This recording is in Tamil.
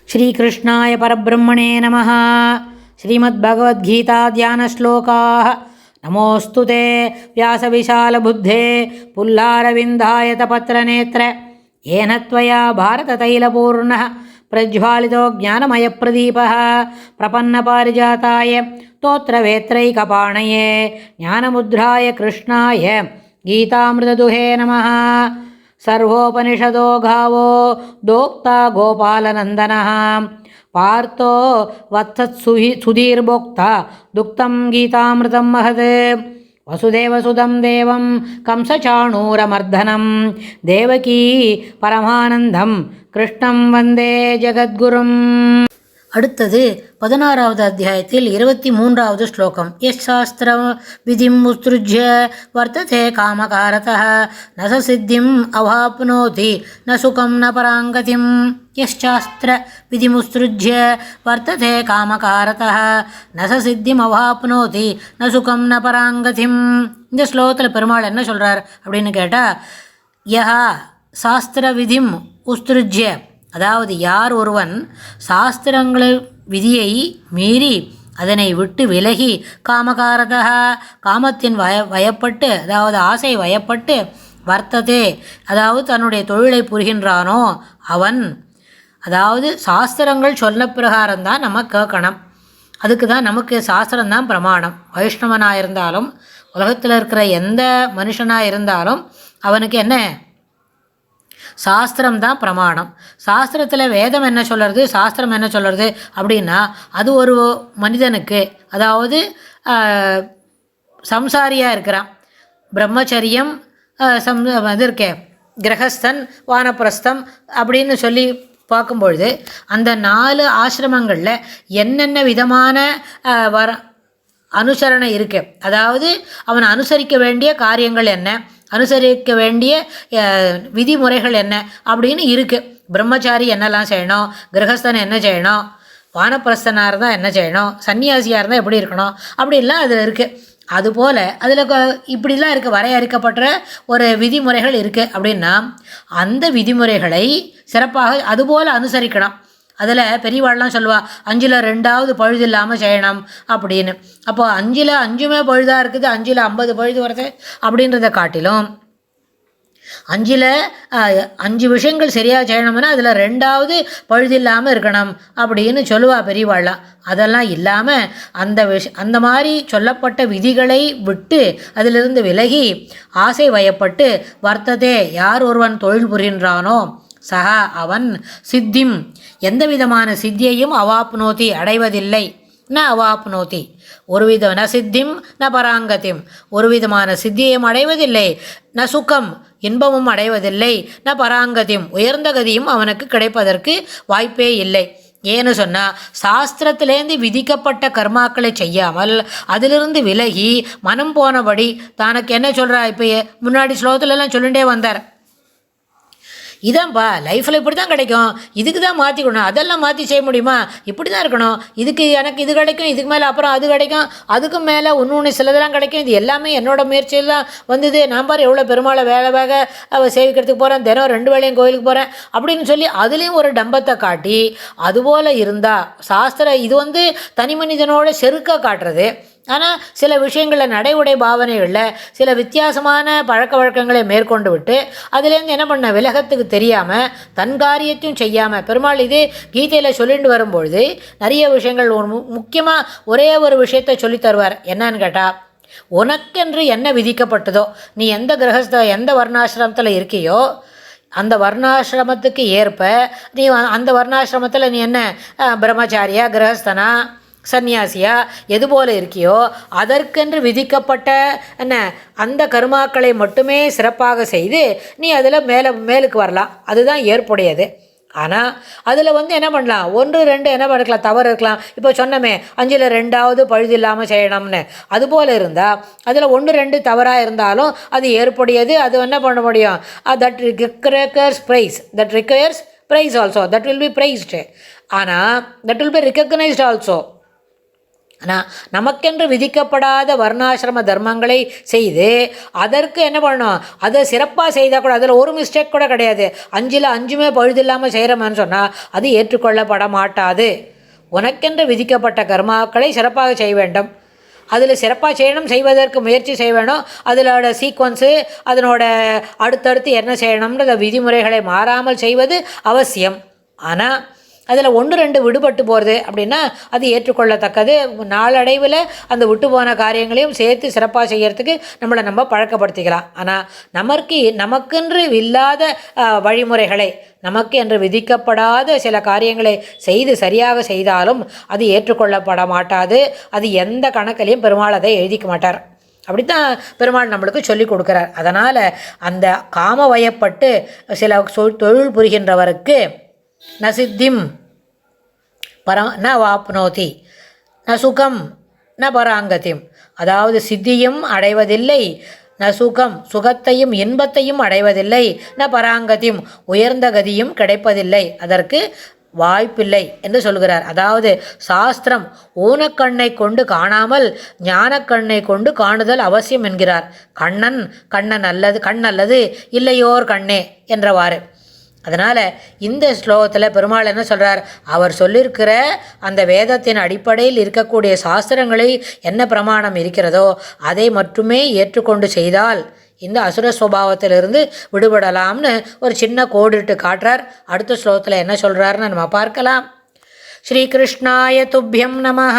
श्रीकृष्णाय परब्रह्मणे नमः। श्रीमद्भगवद्गीता ध्यानश्लोकाः। नमोऽस्तु ते व्यासविशालबुद्धे पुल्लारविन्दायतपत्रनेत्र येन त्वया भारततैलपूर्णः प्रज्वालितो ज्ञानमयप्रदीपः प्रपन्नपारिजाताय स्तोत्रवेत्रैकपाणये ज्ञानमुद्राय कृष्णाय गीतामृतदुहे नमः। सर्वोपनिषदो गावो दोक्ता गोपालनन्दनः पार्थो वत्सत्सुधीर्भोक्ता दुक्तं गीतामृतं महत्। वसुदेवसुतं देवं कंसचाणूरमर्दनं देवकी परमानन्दं कृष्णं वन्दे जगद्गुरुम्। அடுத்தது 16வது அத்தியாயத்தில் 23வது ஸ்லோகம். எஸ் சாஸ்திர விதிம் உத்ருஜ்ய வர்த்ததே காமகாரதः ந ச சித்திம் அவாப்னோதி ந சுகம் ந பராங்கதிம். எஸ் சாஸ்திர விதிமுத்ருஜ்ய வர்த்ததே காமகாரதः ந ச சித்திம் அவாப்னோதி ந சுகம் ந பராங்கதிம். இந்த ஸ்லோகத்தில் பெருமாள் என்ன சொல்கிறார் அப்படின்னு கேட்டால், யஹா சாஸ்திர விதிம் உத்ருஜ்ய, அதாவது யார் ஒருவன் சாஸ்திரங்கள் விதியை மீறி அதனை விட்டு விலகி காமகாரதா, காமத்தின் வயப்பட்டு, அதாவது ஆசை வயப்பட்டு, வர்த்ததே, அதாவது தன்னுடைய தொழிலை புரிகின்றானோ அவன், அதாவது சாஸ்திரங்கள் சொன்ன பிரகாரம்தான் நம்ம கேட்கணும். அதுக்கு தான் நமக்கு சாஸ்திரம்தான் பிரமாணம். வைஷ்ணவனாக இருந்தாலும் உலகத்தில் இருக்கிற எந்த மனுஷனாக இருந்தாலும் அவனுக்கு என்ன, சாஸ்திரம் தான் பிரமாணம். சாஸ்திரத்தில் வேதம் என்ன சொல்கிறது, சாஸ்திரம் என்ன சொல்கிறது அப்படின்னா, அது ஒரு மனிதனுக்கு, அதாவது சம்சாரியாக இருக்கிறான், பிரம்மச்சரியம் இது இருக்கே, கிரகஸ்தன், வானப்பிரஸ்தம் அப்படின்னு சொல்லி பார்க்கும்பொழுது அந்த 4 ஆசிரமங்களில் என்னென்ன விதமான அனுசரணை இருக்குது, அதாவது அவன் அனுசரிக்க வேண்டிய காரியங்கள் என்ன, அனுசரிக்க வேண்டிய விதிமுறைகள் என்ன அப்படின்னு இருக்குது. பிரம்மச்சாரி என்னெல்லாம் செய்யணும், கிரகஸ்தன் என்ன செய்யணும், வானப்பிரஸ்தனாக இருந்தால் என்ன செய்யணும், சன்னியாசியாக இருந்தால் எப்படி இருக்கணும் அப்படின்லாம் அதில் இருக்குது. அதுபோல் அதில் இப்படிலாம் இருக்குது, வரையறுக்கப்பட்ட ஒரு விதிமுறைகள் இருக்குது. அப்படின்னா அந்த விதிமுறைகளை சிறப்பாக அதுபோல் அனுசரிக்கணும். அதில் பெரியவாள்லாம் சொல்லுவாள், 5ல் 2வது பழுது இல்லாமல் செய்யணும் அப்படின்னு. அப்போது 5ல் 5மே பழுதாக இருக்குது, 5ல் 50 பழுது வருது அப்படின்றத காட்டிலும் 5ல் 5 விஷயங்கள் சரியாக செய்யணும்னா அதில் 2வது பழுது இல்லாமல் இருக்கணும் அப்படின்னு சொல்லுவாள் பெரியவாள்லாம். அதெல்லாம் இல்லாமல் அந்த மாதிரி சொல்லப்பட்ட விதிகளை விட்டு அதிலிருந்து விலகி ஆசை வயப்பட்டு வர்த்ததே, யார் ஒருவன் தொழில் புரிகின்றானோ சஹா அவன் சித்திம், எந்த விதமான சித்தியையும் அவாப்னோதி அடைவதில்லை. ந அவாப்னோதி ஒருவித ந சித்திம் ந பராங்கதிம், ஒரு விதமான சித்தியையும் அடைவதில்லை, ந சுகம் இன்பமும் அடைவதில்லை, ந பராங்கதிம் உயர்ந்த கதியும் அவனுக்கு கிடைப்பதற்கு வாய்ப்பே இல்லை. ஏன்னு சொன்னால் சாஸ்திரத்திலேருந்து விதிக்கப்பட்ட கர்மாக்களை செய்யாமல் அதிலிருந்து விலகி மனம் போனபடி தனக்கு என்ன சொல்கிறா, இப்போ முன்னாடி ஸ்லோகத்துலலாம் சொல்லிகிட்டே வந்தார், இதான்ப்பா லைஃப்பில் இப்படி தான் கிடைக்கும், இதுக்கு தான் மாற்றிக்கணும், அதெல்லாம் மாற்றி செய்ய முடியுமா, இப்படி தான் இருக்கணும், இதுக்கு எனக்கு இது கிடைக்கும், இதுக்கு மேலே அப்புறம் அது கிடைக்கும், அதுக்கும் மேலே ஒன்று சிலதெல்லாம் கிடைக்கும், இது எல்லாமே என்னோடய முயற்சியில் தான் வந்தது, நான் பாரு எவ்வளோ பெருமாளை வேக சேவிக்கிறதுக்கு போகிறேன், தினம் 2 வேளையும் கோயிலுக்கு போகிறேன் அப்படின்னு சொல்லி அதுலேயும் ஒரு டம்பத்தை காட்டி, அதுபோல் இருந்தால் சாஸ்திரம் இது தனி மனிதனோட செருக்க காட்டுறது. ஆனால் சில விஷயங்களில் நடை உடை பாவனைகளில் சில வித்தியாசமான பழக்க வழக்கங்களை மேற்கொண்டு விட்டு அதுலேருந்து என்ன பண்ண விலகத்துக்கு தெரியாமல் தன் காரியத்தையும் செய்யாமல் பெருமாள் இது கீதையில் சொல்லிட்டு வரும்பொழுது நிறைய விஷயங்கள் முக்கியமாக ஒரே ஒரு விஷயத்தை சொல்லி தருவார். என்னன்னு கேட்டால், உனக்கென்று என்ன விதிக்கப்பட்டதோ, நீ எந்த எந்த வர்ணாசிரமத்தில் இருக்கியோ அந்த வர்ணாசிரமத்துக்கு ஏற்ப நீ அந்த வர்ணாசிரமத்தில் நீ என்ன பிரம்மச்சாரியா, கிரகஸ்தனா, சன்னியாசியா எது போல் இருக்கியோ அதற்கென்று விதிக்கப்பட்ட என்ன அந்த கர்மாக்களை மட்டுமே சிறப்பாக செய்து நீ அதில் மேலுக்கு வரலாம், அதுதான் ஏற்புடையது. ஆனால் அதில் என்ன பண்ணலாம், 1 2 என்ன பண்ணலாம், தவறு இருக்கலாம். இப்போ சொன்னமே 5ல் 2வது பழுது இல்லாமல் செய்யணும்னு, அதுபோல் இருந்தால் அதில் 1 2 தவறாக இருந்தாலும் அது ஏற்புடையது, அது என்ன பண்ண முடியும், that requires price also, that will be priced, ஆனால் that will be recognised also. ஆனால் நமக்கென்று விதிக்கப்படாத வர்ணாசிரம தர்மங்களை செய்து அதற்கு என்ன பண்ணணும், அதை சிறப்பாக செய்தால் கூட அதில் ஒரு மிஸ்டேக் கூட கிடையாது, 5ல் 5மே பழுதில்லாமல் செய்கிறோம்னு சொன்னால் அது ஏற்றுக்கொள்ளப்பட மாட்டாது. உனக்கென்று விதிக்கப்பட்ட கர்மாக்களை சிறப்பாக செய்ய வேண்டும். அதில் சிறப்பாக செய்யணும், செய்வதற்கு முயற்சி செய்ய வேணும். அதிலோட சீக்வன்ஸு, அதனோட அடுத்தடுத்து என்ன செய்யணும்ன்ற விதிமுறைகளை மாறாமல் செய்வது அவசியம். ஆனால் அதில் 1-2 விடுபட்டு போகிறது அப்படின்னா அது ஏற்றுக்கொள்ளத்தக்கது. நாளடைவில் அந்த விட்டு போன காரியங்களையும் சேர்த்து சிறப்பாக செய்கிறதுக்கு நம்ம பழக்கப்படுத்திக்கலாம். ஆனால் நமக்கென்று இல்லாத வழிமுறைகளை, நமக்கு என்று விதிக்கப்படாத சில காரியங்களை செய்து சரியாக செய்தாலும் அது ஏற்றுக்கொள்ளப்பட மாட்டாது. அது எந்த கணக்கிலையும் பெருமாள் அதை எழுதிக்க மாட்டார். அப்படித்தான் பெருமாள் நம்மளுக்கு சொல்லி கொடுக்குறார். அதனால் அந்த காமவயப்பட்டு சில தொழில் புரிகின்றவருக்கு ந சித்திம் ந வாப்னோதி ந சுகம் ந பராங்கதிம், அதாவது சித்தியும் அடைவதில்லை, ந சுகம் சுகத்தையும் இன்பத்தையும் அடைவதில்லை, ந பராங்கதியும் உயர்ந்த கதியும் கிடைப்பதில்லை, அதற்கு வாய்ப்பில்லை என்று சொல்கிறார். அதாவது சாஸ்திரம் ஊனக்கண்ணை கொண்டு காணாமல் ஞானக்கண்ணை கொண்டு காணுதல் அவசியம் என்கிறார். கண் அல்லது இல்லையோர் கண்ணே என்றவாறு. அதனால் இந்த ஸ்லோகத்தில் பெருமாள் என்ன சொல்கிறார், அவர் சொல்லியிருக்கிற அந்த வேதத்தின் அடிப்படையில் இருக்கக்கூடிய சாஸ்திரங்களை என்ன பிரமாணம் இருக்கிறதோ அதை மட்டுமே ஏற்றுக்கொண்டு செய்தால் இந்த அசுர சுபாவத்திலிருந்து விடுபடலாம்னு ஒரு சின்ன கோடிட்டு காட்டுறார். அடுத்த ஸ்லோகத்தில் என்ன சொல்கிறாருன்னு நம்ம பார்க்கலாம். ஸ்ரீகிருஷ்ணாய துப்யம் நமஹ.